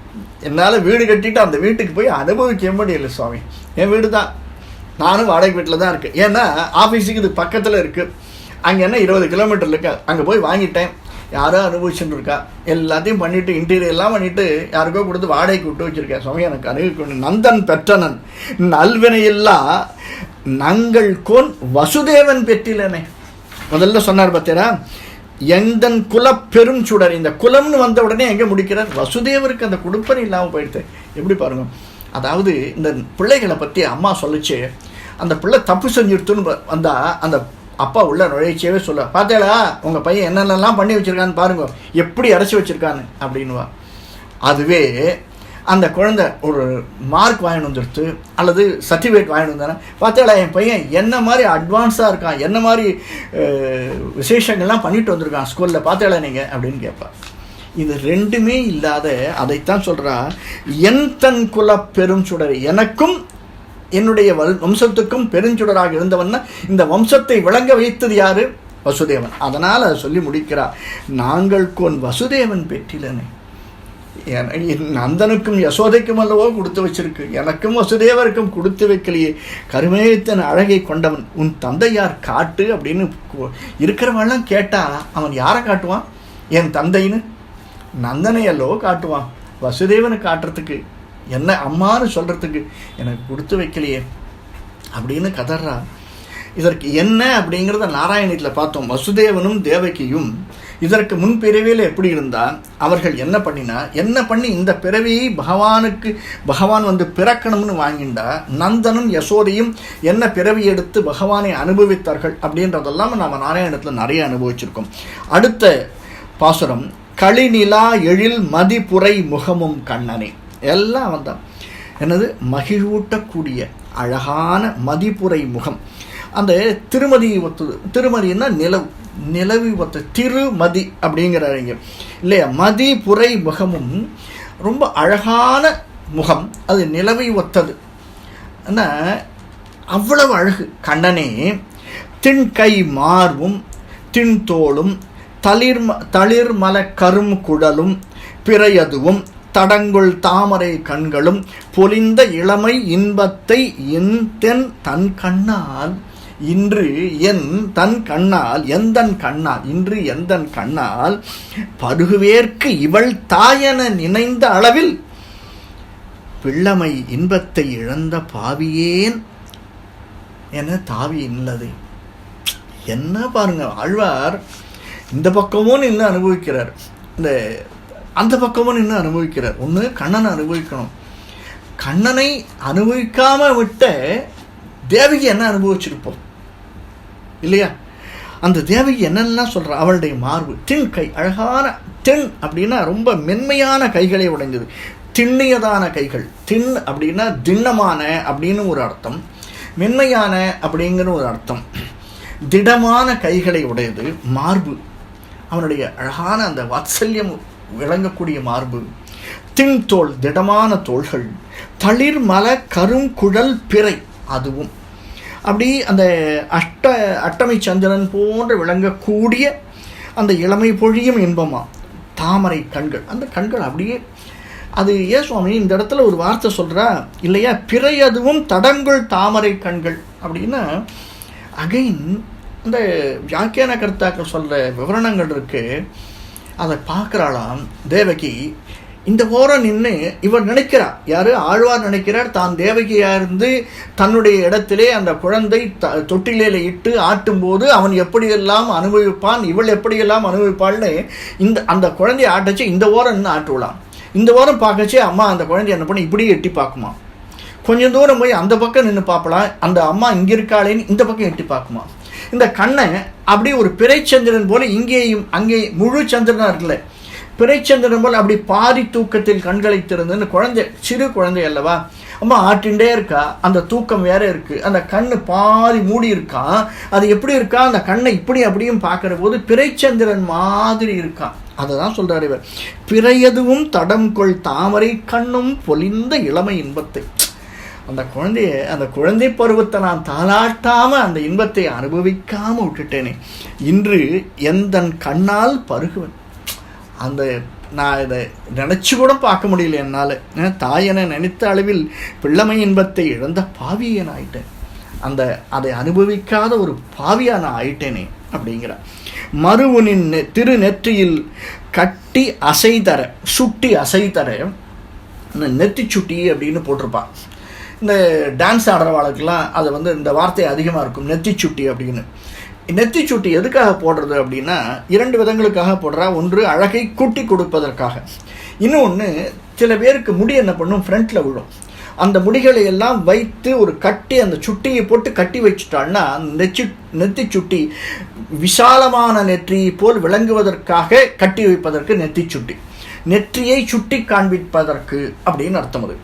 என்னால் வீடு கட்டிட்டு அந்த வீட்டுக்கு போய் அனுபவிக்க முடியல சுவாமி. என் வீடு தான், நானும் வாடகை வீட்டில் தான் இருக்கேன். ஏன்னா ஆஃபீஸுக்கு இது பக்கத்தில் இருக்குது. அங்கே என்ன 20 கிலோமீட்டர் இருக்கா, அங்கே போய் வாங்கிட்டேன். யாரோ அனுபவிச்சுட்டு இருக்கா, எல்லாத்தையும் பண்ணிவிட்டு இன்டீரியர்லாம் பண்ணிவிட்டு யாருக்கோ கொடுத்து வாடகைக்கு விட்டு வச்சுருக்கேன். சுவாமி எனக்கு அனுபவிக்கணும். நந்தன் பெற்றனன் நல்வினையில்லா நங்கள் கோன் வசுதேவன் பெற்றிலனே. முதல்ல சொன்னார் பார்த்தீரா, எந்தன் குல பெரும் சுடர். இந்த குலம்னு வந்த உடனே எங்கே முடிக்கிறார்? வசுதேவருக்கு அந்த குடுப்பனை இல்லாமல் போயிடுது. எப்படி பாருங்க. அதாவது இந்த பிள்ளைகளை பற்றி அம்மா சொல்லிச்சு, அந்த பிள்ளை தப்பு செஞ்சுடுத்துன்னு வந்தால் அந்த அப்பா உள்ள நுழைச்சியவே சொல்ல, பார்த்தேளா உங்கள் பையன் என்னென்னலாம் பண்ணி வச்சுருக்கான்னு பாருங்க, எப்படி அரைச்சி வச்சுருக்கான்னு அப்படின்வா. அதுவே அந்த குழந்தை ஒரு மார்க் வாங்கிட்டு வந்துடுத்து அல்லது சர்டிஃபிகேட் வாங்கிட்டு வந்தானே, பார்த்தேளா என் பையன் என்ன மாதிரி அட்வான்ஸாக இருக்கான், என்ன மாதிரி விசேஷங்கள்லாம் பண்ணிட்டு வந்திருக்கான் ஸ்கூலில், பார்த்தேளா நீங்கள் அப்படின்னு கேட்பா. இது ரெண்டுமே இல்லாத அதைத்தான் சொல்கிறா, என் தன் குல பெரும் சுடர். எனக்கும் என்னுடைய வம்சத்துக்கும் பெருஞ்சுடராக இருந்தவன்னா இந்த வம்சத்தை விளங்க வைத்தது யாரு? வசுதேவன். அதனால் அதை சொல்லி முடிக்கிறார், நாங்கள் கோன் வசுதேவன் பெற்றிலனே. நந்தனுக்கும் யசோதைக்கும் அல்லவோ கொடுத்து வச்சிருக்கு, எனக்கும் வசுதேவருக்கும் கொடுத்து வைக்கலையே. கருமேத்தன் அழகை கொண்டவன் உன் தந்தையார் காட்டு அப்படின்னு இருக்கிறவெல்லாம் கேட்டால் அவன் யாரை காட்டுவான்? என் தந்தைன்னு நந்தனை அல்லவோ காட்டுவான். வசுதேவனை காட்டுறதுக்கு, என்ன அம்மானு சொல்கிறதுக்கு எனக்கு கொடுத்து வைக்கலையே அப்படின்னு கதறா. இதற்கு என்ன அப்படிங்கிறத நாராயணத்தில் பார்த்தோம். வசுதேவனும் தேவகியும் இதற்கு முன் பிறவியில் எப்படி இருந்தால் அவர்கள் என்ன பண்ணி இந்த பிறவியை பகவான் வந்து பிறக்கணும்னு வாங்கிண்டா, நந்தனும் யசோதையும் என்ன பிறவி எடுத்து பகவானை அனுபவித்தார்கள் அப்படின்றதெல்லாம் நம்ம நாராயணத்தில் நிறைய அனுபவிச்சிருக்கோம். அடுத்த பாசுரம், களிநிலா எழில் மதிப்புரை முகமும் கண்ணனே. எல்லாம் வந்தான். என்னது? மகிழ்வூட்டக்கூடிய அழகான மதிப்புரை முகம். அந்த திருமதி ஒத்தது. திருமதினா நிலவி ஒத்த திருமதி அப்படிங்கிறாங்க இல்லையா? மதிப்புரை முகமும் ரொம்ப அழகான முகம், அது நிலவை ஒத்தது. ஆனால் அவ்வளவு அழகு கண்ணனே. திண்கை மார்பும் திண்தோளும் தளிர்மல கரும் குழலும் பிறையதுவும் தடங்குள் தாமரை கண்களும் பொலிந்த இளமை இன்பத்தை எந்தன் தன் கண்ணால் இன்று எந்தன் கண்ணால் பருகுவேற்கு இவள் தாயென நினைந்த அளவில் பிள்ளமை இன்பத்தை இழந்த பாவியேன் என தாவி இல்லது. என்ன பாருங்க, ஆழ்வார் இந்த பக்கமும் நின்று அனுபவிக்கிறார், இந்த அந்த பக்கமும் நின்று அனுபவிக்கிறார். ஒன்று கண்ணனை அனுபவிக்கணும். கண்ணனை அனுபவிக்காம விட்ட தேவகி என்ன அனுபவிச்சிருப்போம் இல்லையா? அந்த தேவகி என்னெல்லாம் சொல்கிறா? அவளுடைய மார்பு திண்கை, அழகான திண் அப்படின்னா ரொம்ப மென்மையான கைகளை உடைந்தது, திண்ணியதான கைகள். திண் அப்படின்னா திண்ணமான அப்படின்னு ஒரு அர்த்தம், மென்மையான அப்படிங்கிற ஒரு அர்த்தம். திடமான கைகளை உடையது மார்பு. அவனுடைய அழகான அந்த வாத்சல்யம் விளங்கக்கூடிய மார்பு. திண்தோள், திடமான தோள்கள். தளிர்மல கருங்குழல் பிறை, அதுவும் அப்படி அந்த அட்டமை சந்திரன் போன்று விளங்கக்கூடிய அந்த இளமை பொழியும் இன்பமா. தாமரை கண்கள், அந்த கண்கள் அப்படியே அது. ஏன் சுவாமி இந்த இடத்துல ஒரு வார்த்தை சொல்கிறா இல்லையா? பிறை அதுவும் தடங்குள் தாமரை கண்கள் அப்படின்னா அகைன் இந்த வியாக்கியான கர்த்தாக்கள் சொல்கிற விவரணங்கள் இருக்குது. அதை பார்க்குறாளாம் தேவகி. இந்த ஓரம் நின்று இவர் நினைக்கிறார், யார்? ஆழ்வார் நினைக்கிறார் தான் தேவகியாக இருந்து தன்னுடைய இடத்திலே அந்த குழந்தை தொட்டிலையில் இட்டு ஆட்டும்போது அவன் எப்படியெல்லாம் அனுபவிப்பான், இவள் எப்படியெல்லாம் அனுபவிப்பாள்னு அந்த குழந்தைய ஆட்டச்சு இந்த ஓரம் நின்று ஆட்டுவிடலாம். இந்த ஓரம் பார்க்கச்சே அம்மா அந்த குழந்தைய என்ன பண்ணி இப்படியே எட்டி பார்க்குமா. கொஞ்சம் தூரம் போய் அந்த பக்கம் நின்று பார்க்கலாம், அந்த அம்மா இங்கே இருக்காளேன்னு இந்த பக்கம் எட்டி பார்க்குமா. இந்த கண்ணை அப்படியே ஒரு பிறை சந்திரன் போல இங்கேயும் அங்கே முழு சந்திரனாக இருக்குல்ல, பிறைச்சந்திரன் போல் அப்படி பாதி தூக்கத்தில் கண்களை திறந்து குழந்தை, சிறு குழந்தை அல்லவா, அம்மா ஆட்டின்ண்டே இருக்கா, அந்த தூக்கம் வேற இருக்கு, அந்த கண்ணு பாதி மூடி இருக்கான். அது எப்படி இருக்கா, அந்த கண்ணை இப்படி அப்படியும் பார்க்கிற போது பிறைச்சந்திரன் மாதிரி இருக்கான். அதை தான் சொல்றாரு இவர். பிறையதுவும் தடம் கொள் தாமரை கண்ணும் பொலிந்த இளமை இன்பத்தை. அந்த குழந்தை பருவத்தை நான் தாளாட்டாம அந்த இன்பத்தை அனுபவிக்காம விட்டுட்டேனே, இன்று எந்தன் கண்ணால் பருகுவன். நான் இதை நினச்சி கூட பார்க்க முடியல என்னால். தாயனை நினைத்த அளவில் பிள்ளைமை இன்பத்தை இழந்த பாவியன் ஆயிட்டேன், அதை அனுபவிக்காத ஒரு பாவியா நான் ஆயிட்டேனே அப்படிங்கிறார். மருவனின் திரு நெற்றியில் கட்டி அசைதர, சுட்டி அசைதர, நெத்தி சுட்டி அப்படின்னு போட்டிருப்பான். இந்த டான்ஸ் ஆடுறவாளுக்கெல்லாம் அது இந்த வார்த்தை அதிகமாக இருக்கும், நெத்தி சுட்டி அப்படின்னு. நெத்தி சுட்டி எதுக்காக போடுறது அப்படின்னா 2 விதங்களுக்காக போடுறா. ஒன்று அழகை கூட்டி கொடுப்பதற்காக, இன்னொன்று சில பேருக்கு முடி என்ன பண்ணும், ஃப்ரண்ட்டில் விழும். அந்த முடிகளை எல்லாம் வைத்து ஒரு கட்டி, அந்த சுட்டியை போட்டு கட்டி வச்சுட்டாள்னா நெத்தி சுட்டி விசாலமான நெற்றியை போல் விளங்குவதற்காக கட்டி வைப்பதற்கு நெத்தி சுட்டி, நெற்றியை சுட்டி காண்பிப்பதற்கு அப்படின்னு அர்த்தம். அது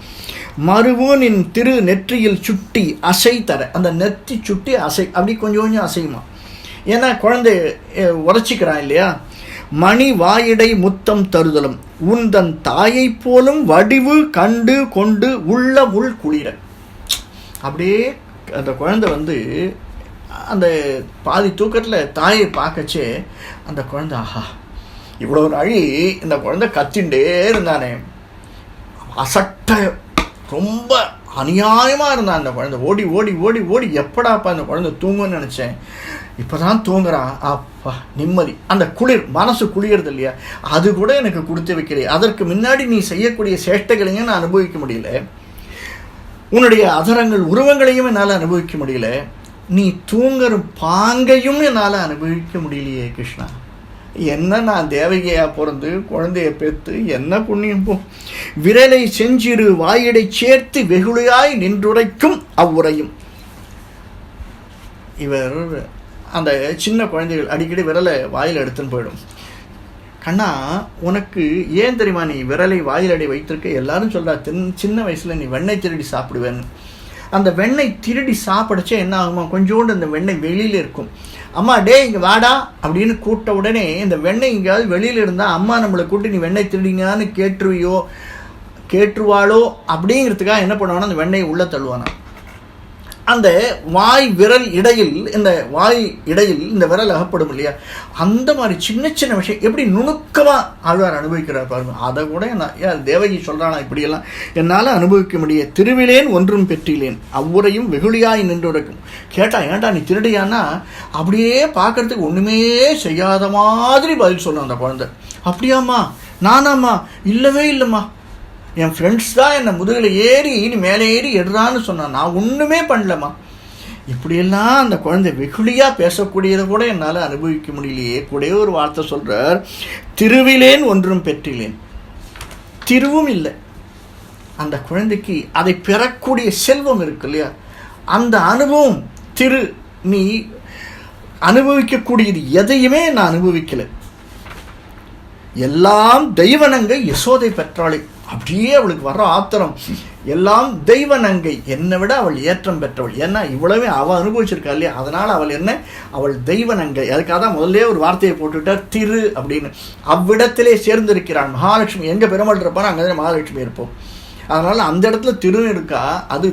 மருவனின் திரு நெற்றியில் சுட்டி அசை தர, அந்த நெத்தி சுட்டி அசை அப்படி கொஞ்சம் கொஞ்சம் அசையுமா. ஏன்னா குழந்தை உரைச்சிக்கிறான் இல்லையா. மணி வாயிடை முத்தம் தருதலும் உந்தன் தாயை போலும் வடிவு கண்டு கொண்டு உள்ள உள் குளிர. அப்படியே அந்த குழந்தை அந்த பாதி தூக்கத்தில் தாயை பார்க்கச்சே அந்த குழந்தை, ஆஹா இவ்வளோ நாழி இந்த குழந்தை கத்தின்ண்டே இருந்தானே, அசட்ட ரொம்ப அநியாயமாக இருந்தான் அந்த குழந்தை. ஓடி ஓடி ஓடி ஓடி எப்படாப்பா அந்த குழந்தை தூங்குன்னு நினச்சேன், இப்போ தான் தூங்குறான், அப்பா நிம்மதி. அந்த குளிர், மனசு குளிர்றது இல்லையா, அது கூட எனக்கு கொடுத்து வைக்கிறே. அதற்கு முன்னாடி நீ செய்யக்கூடிய சேஷ்டைகளையும் நான் அனுபவிக்க முடியல, உன்னுடைய அதரங்கள் உருவங்களையும் என்னால் அனுபவிக்க முடியல, நீ தூங்குற பாங்கையும் என்னால் அனுபவிக்க முடியலையே கிருஷ்ணா. என்ன நான் தேவகையா பிறந்து குழந்தைய பெற்று என்ன புண்ணியம் போ. விரலை செஞ்சிரு வாயிடை சேர்த்து வெகுளியாய் நின்றுரைக்கும் அவ்வுரையும். இவர் அந்த சின்ன குழந்தைகள் அடிக்கடி விரலை வாயில் எடுத்துன்னு போயிடும். கண்ணா உனக்கு ஏன் தெரியுமா நீ விரலை வாயிலடி வைத்திருக்க, எல்லாரும் சொல்கிறா சின்ன வயசில் நீ வெண்ணெய் திருடி சாப்பிடுவேன்னு. அந்த வெண்ணெய் திருடி சாப்பிடச்சே என்ன ஆகுமா, கொஞ்சோண்டு அந்த வெண்ணெய் வெளியில் இருக்கும். அம்மா டே இங்கே வாடா அப்படின்னு கூப்பிட்ட உடனே இந்த வெண்ணெய் எங்கேயாவது வெளியில் இருந்தால் அம்மா நம்மளை கூப்பிட்டு நீ வெண்ணெய் திருடிங்கன்னு கேட்டுருவாளோ அப்படிங்கிறதுக்காக என்ன பண்ணுவானா, அந்த வெண்ணெய் உள்ளே தள்ளுவானா. அந்த வாய் விரல் இடையில் இந்த விரல் அகப்படும் இல்லையா, அந்த மாதிரி சின்ன சின்ன விஷயம் எப்படி நுணுக்கமாக ஆழ்வார் அனுபவிக்கிறார் பாருங்க. அதை கூட நான் தேவகி சொல்கிறானா, இப்படியெல்லாம் என்னால் அனுபவிக்க முடிய. திருவிலேன் ஒன்றும் பெற்றிலேன் அவ்வுரையும் வெகுளியாய் நின்றுரைக்கும். கேட்டா ஏன்டா நீ திருடியான்னா, அப்படியே பார்க்கறதுக்கு ஒன்றுமே செய்யாத மாதிரி பதில் சொன்னோம் அந்த குழந்தை. அப்படியாம்மா, நானாம்மா, இல்லவே இல்லைம்மா, என் ஃப்ரெண்ட்ஸ் தான் என்னை முதுகில் ஏறி நீ மேலே ஏறி எடுறான்னு சொன்னான், நான் ஒன்றுமே பண்ணலம்மா. இப்படியெல்லாம் அந்த குழந்தை வெகுளியாக பேசக்கூடியதை கூட என்னால் அனுபவிக்க முடியலையே. கூட ஒரு வார்த்தை சொல்கிறார், திருவிலேன் ஒன்றும் பெற்றிலேன். திருவும் இல்லை அந்த குழந்தைக்கு, அதை பெறக்கூடிய செல்வம் இருக்கு இல்லையா, அந்த அனுபவம் நீ அனுபவிக்கக்கூடியது எதையுமே நான் அனுபவிக்கலை. எல்லாம் தெய்வநங்கை யசோதை பெற்றாளே, அப்படியே அவளுக்கு வர்ற ஆத்திரம். எல்லாம் தெய்வ நங்கை, என்னை விட அவள் ஏற்றம் பெற்றவள். ஏன்னா இவ்வளவே அவள் அனுபவிச்சிருக்கா இல்லையா, அதனால் அவள் தெய்வ நங்கை. அதுக்காக தான் முதல்ல ஒரு வார்த்தையை போட்டுவிட்டார் திரு அப்படின்னு. அவ்விடத்திலே சேர்ந்திருக்கிறான் மகாலட்சுமி. எங்கே பெருமாள் இருப்பாரோ அங்கே தான் மகாலட்சுமி இருப்போம். அதனால் அந்த இடத்துல திரு இருக்கா. அது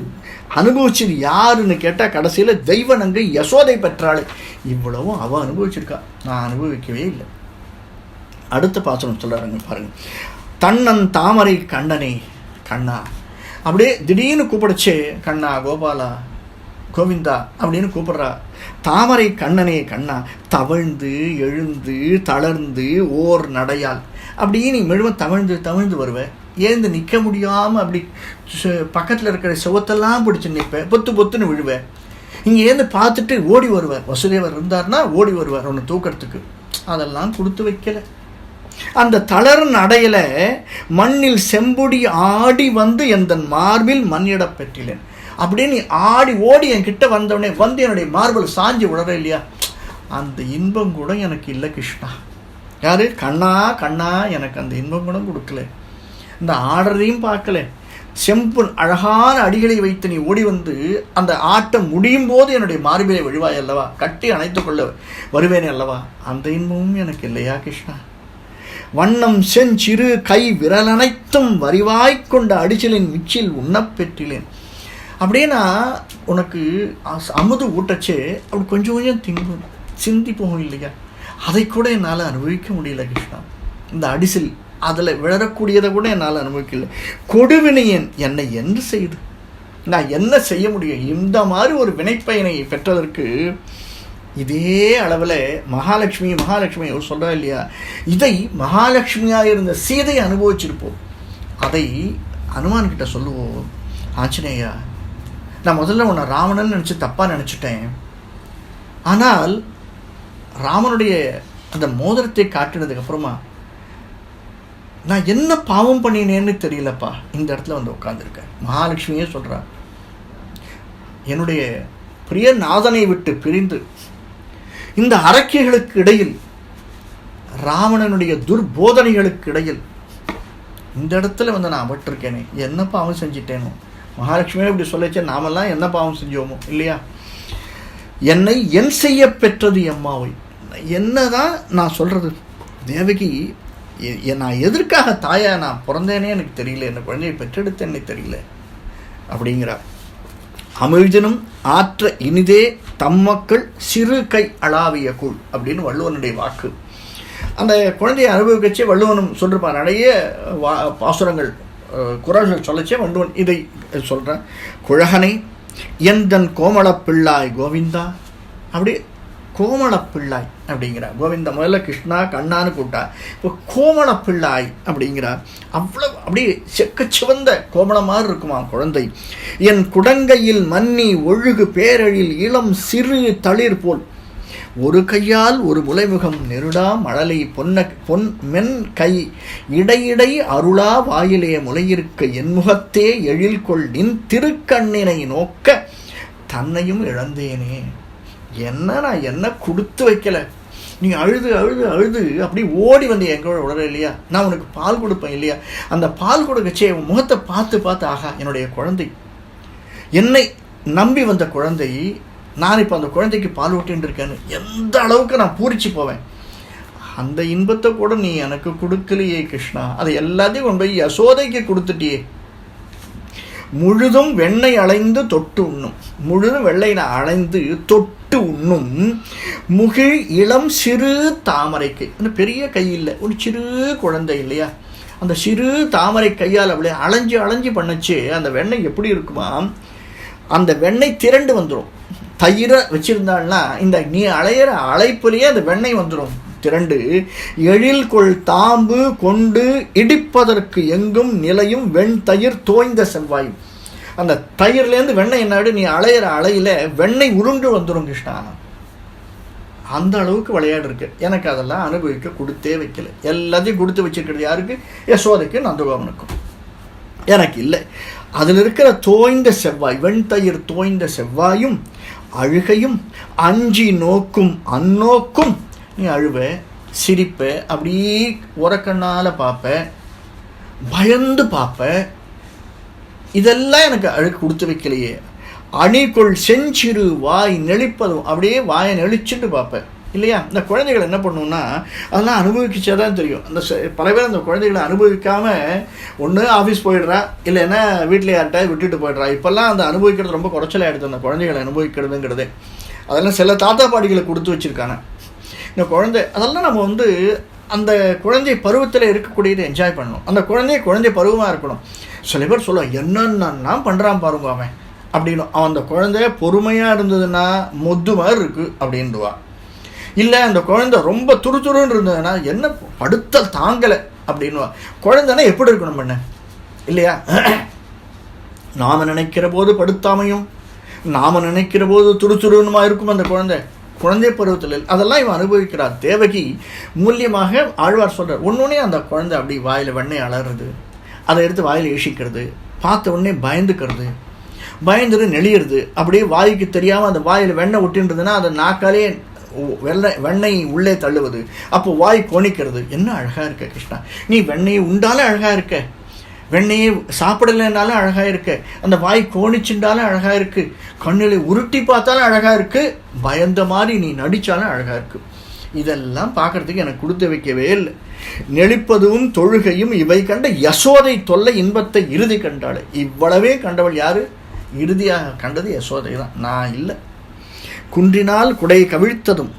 அனுபவிச்சது யாருன்னு கேட்டால் கடைசியில் தெய்வ நங்கை யசோதை பெற்றாள். இவ்வளவும் அவள் அனுபவிச்சிருக்கா, நான் அனுபவிக்கவே இல்லை. அடுத்த பாசனம் சொல்கிறாருங்க பாருங்க. தன்னன் தாமரை கண்ணனே கண்ணா, அப்படியே திடீர்னு கூப்பிடுச்சே, கண்ணா கோபாலா கோவிந்தா அப்படின்னு கூப்பிடுறா. தாமரை கண்ணனே கண்ணா, தவழ்ந்து எழுந்து தளர்ந்து ஓர் நடையால் அப்படியே நீ மெழுவன் தவழ்ந்து வருவேன். ஏந்து நிற்க முடியாமல் அப்படி பக்கத்தில் இருக்கிற சுவத்தெல்லாம் பிடிச்சி நிற்பேன், பொத்துன்னு விழுவேன். இங்கே ஏந்து பார்த்துட்டு ஓடி வருவார். வசுதேவர் இருந்தார்னா ஓடி வருவார் உன்னை தூக்கிறதுக்கு. அதெல்லாம் கொடுத்து வைக்கலை. அந்த தளர் நடையில மண்ணில் செம்பொடி ஆடி வந்து எந்தன் மார்பில் மண்ணிட பெற்றிலேன். அப்படியே நீ ஆடி ஓடி என் கிட்ட வந்தவனே என்னுடைய மார்பில் சாஞ்சி விடற இல்லையா, அந்த இன்பம் கூட எனக்கு இல்லை கிருஷ்ணா. யாரு? கண்ணா கண்ணா எனக்கு அந்த இன்பம் கூட கொடுக்கல, இந்த ஆடுறதையும் பார்க்கல, செம்பு அழகான அடிகளை வைத்து நீ ஓடி வந்து அந்த ஆட்டம் முடியும் போது என்னுடைய மார்பிலை விழுவாய் அல்லவா, கட்டி அணைத்து கொள்ள வருவேனே அல்லவா, அந்த இன்பமும் எனக்கு இல்லையா கிருஷ்ணா? வண்ணம் செஞ்சிறு கை விரல் அனைத்தும் வரிவாய்க்கொண்ட அடிச்சலின் மிச்சில் உண்ணப் பெற்றிலேன். அப்படியே நான் உனக்கு அமுது ஊட்டச்சே அப்படி கொஞ்சம் கொஞ்சம் திங்கு சிந்தி போகும் இல்லையா, அதை கூட என்னால் அனுபவிக்க முடியல கிருஷ்ணா. இந்த அடிசில் அதில் விழறக்கூடியதை கூட என்னால் அனுபவிக்கல. கொடுவினையன் என்னை என்ன செய்து, நான் என்ன செய்ய முடியும்? இந்த மாதிரி ஒரு வினைப்பயனை பெற்றதற்கு இதே அளவில் மகாலட்சுமி சொல்கிறா இல்லையா, இதை மகாலட்சுமியாக இருந்த சீதை அனுபவிச்சிருப்போம். அதை அனுமான்கிட்ட சொல்லுவோம், ஆஞ்சநேயா நான் முதல்ல உன்னை ராவணன் நினச்சி தப்பாக நினச்சிட்டேன், ஆனால் ராமனுடைய அந்த மோதிரத்தை காட்டினதுக்கு அப்புறமா நான் என்ன பாவம் பண்ணினேன்னு தெரியலப்பா, இந்த இடத்துல வந்து உட்காந்துருக்கேன். மகாலட்சுமியே சொல்கிறா, என்னுடைய பிரிய நாதனை விட்டு பிரிந்து இந்த அரக்கைகளுக்கு இடையில், ராவணனுடைய துர்போதனைகளுக்கு இடையில் இந்த இடத்துல வந்து நான் விட்டுருக்கேனே, என்ன பாவம் செஞ்சிட்டேனோ. மகாலட்சுமியே இப்படி சொல்லச்சே, நாமெல்லாம் என்ன பாவம் செஞ்சோமோ இல்லையா? என்னை என் செய்ய பெற்றது எம்மாவை. என்னதான் நான் சொல்கிறது, தேவகி நான் எதற்காக தாயா நான் பிறந்தேனே எனக்கு தெரியல, என்ன குழந்தையை பெற்றெடுத்தேன்னே தெரியல அப்படிங்கிறார். அமிழ்தினும் ஆற்ற இனிதே தம்மக்கள் சிறு கை அளாவிய கூழ் அப்படின்னு வள்ளுவனுடைய வாக்கு. அந்த குழந்தையை அனுபவிக்கச்சே வள்ளுவனும் சொல்லிருப்பார். நிறைய பாசுரங்கள் குறள்கள் சொல்லச்சே வள்ளுவன் இதை சொல்கிறான். குழகனை எந்தன் கோமளப்பிள்ளாய் கோவிந்தா, அப்படி கோமளப்பிள்ளாய் அப்படிங்கிறார். கோவிந்தா முதல்ல கிருஷ்ணா கண்ணான்னு கூட்டா, இப்போ கோமளப்பிள்ளாய் அப்படிங்கிறார். அவ்வளோ அப்படியே செக்கச்சிவந்த கோமளமாக இருக்குமா குழந்தை. என் குடங்கையில் மன்னி ஒழுகு பேரழில் இளம் சிறு தளிர் போல், ஒரு கையால் ஒரு முலைமுகம் நெருடா மழலை பொன் மென் கை இடையிடை அருளா வாயிலே முளையிருக்க என் முகத்தே எழில்கொள் நின் திருக்கண்ணினை நோக்க தன்னையும் இழந்தேனே. நான் என்ன கொடுத்து வைக்கல, நீ அழுது அழுது அழுது அப்படி ஓடி வந்து எங்களோட உடற இல்லையா, நான் உனக்கு பால் கொடுப்பேன் இல்லையா, அந்த பால் கொடுக்கச்சே உன் முகத்தை பார்த்து பார்த்து ஆகா என்னுடைய குழந்தை, என்னை நம்பி வந்த குழந்தை, நான் இப்போ அந்த குழந்தைக்கு பால் ஊட்டின்னு இருக்கேன்னு எந்த அளவுக்கு நான் பூரிச்சு போவேன். அந்த இன்பத்தை கூட நீ எனக்கு கொடுக்கலையே கிருஷ்ணா, அதை எல்லாத்தையும் கொண்டு போய் யசோதைக்கு கொடுத்துட்டியே. முழுதும் வெண்ணெய் அலைந்து தொட்டு உண்ணும், முழுதும் வெள்ளையில அலைந்து தொட்டு உண்ணும் முகிழ் இளம் சிறு தாமரைக்கு, அந்த பெரிய கை இல்லை, ஒரு சிறு குழந்தை இல்லையா, அந்த சிறு தாமரை கையால் அப்படியே அலைஞ்சு அலைஞ்சு பண்ணச்சு அந்த வெண்ணெய் எப்படி இருக்குமா, அந்த வெண்ணெய் திரண்டு வந்துடும். தயிரை வச்சிருந்தாள்னா இந்த நீ அலையிற அழைப்புலேயே அந்த வெண்ணெய் வந்துடும் திரண்டு. எழில்கொள் தாம்பு கொண்டு இடிப்பதற்கு எங்கும் நிலையும் வெண் தயிர் தோய்ந்த செவ்வாயும், அந்த தயிர்லேருந்து வெண்ணெய் என்னாடு நீ அலையிற அலையில வெண்ணெய் உருண்டு வந்துடும் கிருஷ்ணா. அந்த அளவுக்கு விளையாடு இருக்கு. எனக்கு அதெல்லாம் அனுபவிக்க கொடுத்தே வைக்கல. எல்லாத்தையும் கொடுத்து வச்சிருக்கிறது யாருக்கு? யசோதைக்கு நந்தகோபனுக்கும். எனக்கு இல்லை. அதில் இருக்கிற தோய்ந்த செவ்வாய், வெண்தயிர் தோய்ந்த செவ்வாயும் அழுகையும் அஞ்சி நோக்கும் அந்நோக்கும், நீ அழுவ சிரிப்ப, அப்படியே உரக்கண்ணால் பார்ப்ப, பயந்து பார்ப்ப, இதெல்லாம் எனக்கு அழுக்கு கொடுத்து வைக்கலையே. அணிகொள் செஞ்சிறு வாய் நெளிப்பதும், அப்படியே வாயை நெளிச்சுட்டு பார்ப்பேன் இல்லையா. இந்த குழந்தைகள் என்ன பண்ணுவோம்னா அதெல்லாம் அனுபவிச்சாதான் தெரியும். அந்த பல பேர் அந்த குழந்தைகளை அனுபவிக்காமல் ஒன்று ஆஃபீஸ் போயிடுறா, இல்லைன்னா வீட்டில் யார்கிட்ட விட்டுட்டு போயிடுறா. இப்போல்லாம் அந்த அனுபவிக்கிறது ரொம்ப குறைச்சலாக எடுத்து அந்த குழந்தைகளை அனுபவிக்கிறதுங்கிறது. அதெல்லாம் சில தாத்தா பாட்டிகளை கொடுத்து வச்சுருக்காங்க. இந்த குழந்தை அதெல்லாம் நம்ம வந்து அந்த குழந்தை பருவத்தில் இருக்கக்கூடியதை என்ஜாய் பண்ணணும். அந்த குழந்தை பருவமாக இருக்கணும். சில பேர் சொல்லுவான் என்னென்னா பண்ணுறான் பாருங்க அவன் அப்படின்னு. அவன் அந்த குழந்தை பொறுமையாக இருந்ததுன்னா மொத்து மாதிரி இருக்குது அப்படின்டுவா. இல்லை அந்த குழந்தை ரொம்ப துருதுருன்னு இருந்ததுன்னா என்ன படுத்தல் தாங்கலை அப்படின்வா. குழந்தைன்னா எப்படி இருக்கணும் பண்ண இல்லையா? நாம் நினைக்கிற போது படுத்தாமையும் நாம் நினைக்கிற போது துருதுருன்னுமா இருக்கும் அந்த குழந்தை பருவத்தில். அதெல்லாம் இவன் அனுபவிக்கிறார். தேவகி மூலியமாக ஆழ்வார் சொல்கிறார். ஒன்னொன்னே அந்த குழந்தை அப்படி வாயில் வெண்ணெய் அலறது, அதை எடுத்து வாயில் ஈசிக்கிறது, பார்த்த உடனே பயந்துட்டு நெளியிறது, அப்படியே வாய்க்கு தெரியாமல் அந்த வாயில் வெண்ணெய் விட்டுன்றதுன்னா அதை நாக்காலே வெண்ணெய் உள்ளே தள்ளுவது, அப்போ வாய் கோணிக்கிறது. என்ன அழகாக இருக்க கிருஷ்ணா, நீ வெண்ணெயை உண்டாலும் அழகாக இருக்க, வெண்ணெயை சாப்பிடலைன்னாலும் அழகாக இருக்கு, அந்த வாய் கோணிச்சுண்டாலும் அழகாக இருக்குது, கண்ணில் உருட்டி பார்த்தாலும் அழகாக இருக்குது, பயந்த மாதிரி நீ நடித்தாலும் அழகாக இருக்குது. இதெல்லாம் பார்க்குறதுக்கு எனக்கு கொடுத்து வைக்கவே இல்லை. நெளிப்பதும் தொழுகையும் இவை கண்ட யசோதை தொல்லை இன்பத்தை இறுதி கண்டாள். இவ்வளவே கண்டவள் யாரு? இறுதியாக கண்டது யசோதை தான், நான் இல்லை. குன்றினால் குடை கவிழ்த்ததும்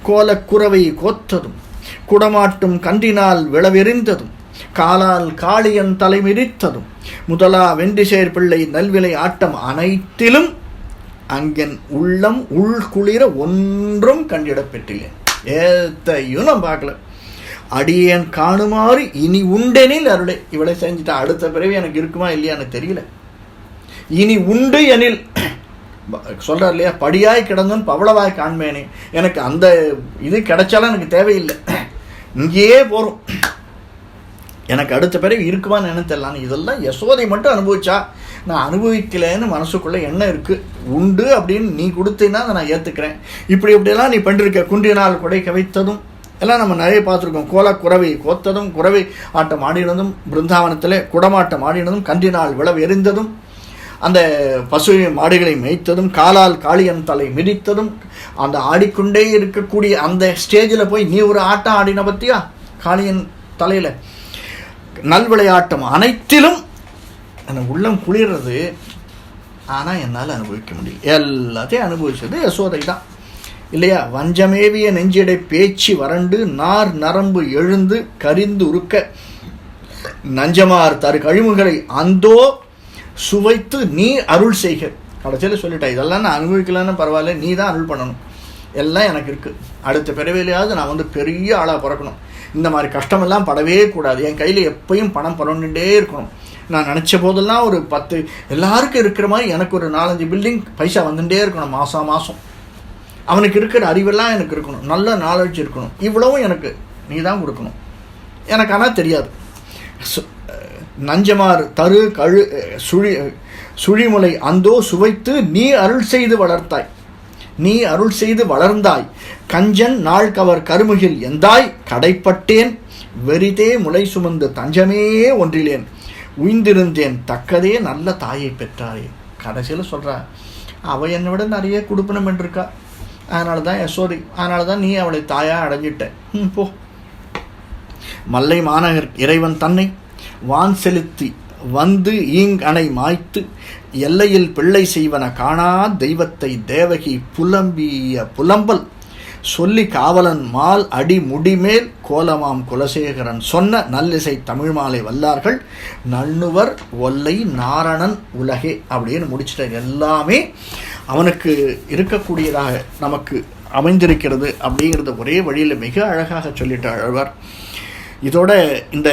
கோலக்குறவை கோத்ததும் குடமாட்டும் கன்றினால் விளவெறிந்ததும் காலால் காளியன் தலைமிரித்ததும் முதலா வெண்டிசேர் பிள்ளை நல்விலை ஆட்டம் அனைத்திலும் அங்கன் உள்ளம் உள்குளிர ஒன்றும் கண்டிடப் பெற்றில்லை. ஏத்தையும் நான் பார்க்கல. அடியேன் காணுமாறு இனி உண்டெனில் அருளை. இவளை செஞ்சுட்டா அடுத்த பிறவி எனக்கு இருக்குமா இல்லையான்னு தெரியல. இனி உண்டு எனில் சொல்கிறார் இல்லையா, படியாய் கிடந்தும் பவளவாய் காண்பேனே. எனக்கு அந்த இது கிடைச்சாலும் எனக்கு தேவையில்லை, இங்கேயே போகிறோம், எனக்கு அடுத்த பிறகு இருக்குமான்னு என்ன தெரியலான்னு. இதெல்லாம் யசோதை மட்டும் அனுபவிச்சா, நான் அனுபவிக்கலைன்னு மனசுக்குள்ளே என்ன இருக்குது. உண்டு அப்படின்னு நீ கொடுத்தீங்கன்னா அதை நான் ஏற்றுக்கிறேன். இப்படியெல்லாம் நீ பண்ணிருக்க. குன்றினால் குடை கவைத்ததும் எல்லாம் நம்ம நிறைய பார்த்துருக்கோம். கோலக்குறவை கோத்ததும் குறவை ஆட்டம் ஆடினதும், பிருந்தாவனத்தில் குடமாட்டம் ஆடினதும், கன்றினால் விளவு எறிந்ததும், அந்த பசு மாடுகளை மேய்த்ததும், காலால் காளியன் தலை மிதித்ததும், அந்த ஆடிக்கொண்டே இருக்கக்கூடிய அந்த ஸ்டேஜில் போய் நீ ஒரு ஆட்டம் ஆடின பற்றியா காளியன் தலையில். நல்விளையாட்டம் அனைத்திலும் எனக்கு உள்ளம் குளிர்றது, ஆனால் என்னால் அனுபவிக்க முடியல. எல்லாத்தையும் அனுபவிச்சது யசோதை தான் இல்லையா. வஞ்சமேவிய நெஞ்சிடை பேச்சு வறண்டு நார் நரம்பு எழுந்து கரிந்து உருக்க நஞ்சமார் தரு கழிவுகளை அந்தோ சுவைத்து நீ அருள் செய்க. கடைசியில் சொல்லிட்டா, இதெல்லாம் நான் அனுபவிக்கலன்னு பரவாயில்ல, நீ தான் அருள் பண்ணணும், எல்லாம் எனக்கு இருக்குது. அடுத்த பிறவிலையாவது நான் பெரிய ஆளாக பிறக்கணும், இந்த மாதிரி கஷ்டமெல்லாம் படவே கூடாது, என் கையில் எப்பயும் பணம் பரண்டுட்டே இருக்கணும், நான் நினச்ச போதெல்லாம் ஒரு 10 எல்லாருக்கும் இருக்கிற மாதிரி எனக்கு ஒரு 4-5 பில்டிங் பைசா வந்துட்டே இருக்கணும் மாதம். அவனுக்கு இருக்கிற அறிவெல்லாம் எனக்கு இருக்கணும், நல்ல நாலேஜ் இருக்கணும், இவ்வளவும் எனக்கு நீ தான் கொடுக்கணும். எனக்கு ஆனால் தெரியாது. நஞ்சமார் தரு சுழிமுலை அந்தோ சுவைத்து நீ அருள் செய்து வளர்த்தாய், நீ அருள் செய்து வளர்ந்தாய். கஞ்சன் நாள் கவர் கருமுகில் எந்தாய் கடைப்பட்டேன் வெறிதே முளை சுமந்து தஞ்சமே ஒன்றிலேன் உய்ந்திருந்தேன் தக்கதே நல்ல தாயை பெற்றாயே. கடைசியில் சொல்கிறா, அவள் என்னை விட நிறைய கொடுப்பனம் என்றிருக்கா, அதனால தான் யசோதை, அதனால தான் நீ அவளை தாயாக அடைஞ்சிட்ட. போ. மல்லை மாநகர் இறைவன் தன்னை வான் செலுத்தி வந்து அணை மாய்த்து எல்லையில் பிள்ளை செய்வன காணா தெய்வத்தை தேவகி புலம்பிய புலம்பல் சொல்லி காவலன் மால் அடி முடிமேல் கோலமாம் குலசேகரன் சொன்ன நல்லிசை தமிழ் மாலை வல்லார்கள் நண்ணுவர் ஒல்லை நாரணன் உலகே அப்படின்னு முடிச்சிட்ட. எல்லாமே அவனுக்கு இருக்கக்கூடியதாக நமக்கு அமைந்திருக்கிறது அப்படிங்கிறத ஒரே வழியில் மிக அழகாக சொல்லிட்டு அழகார். இதோட இந்த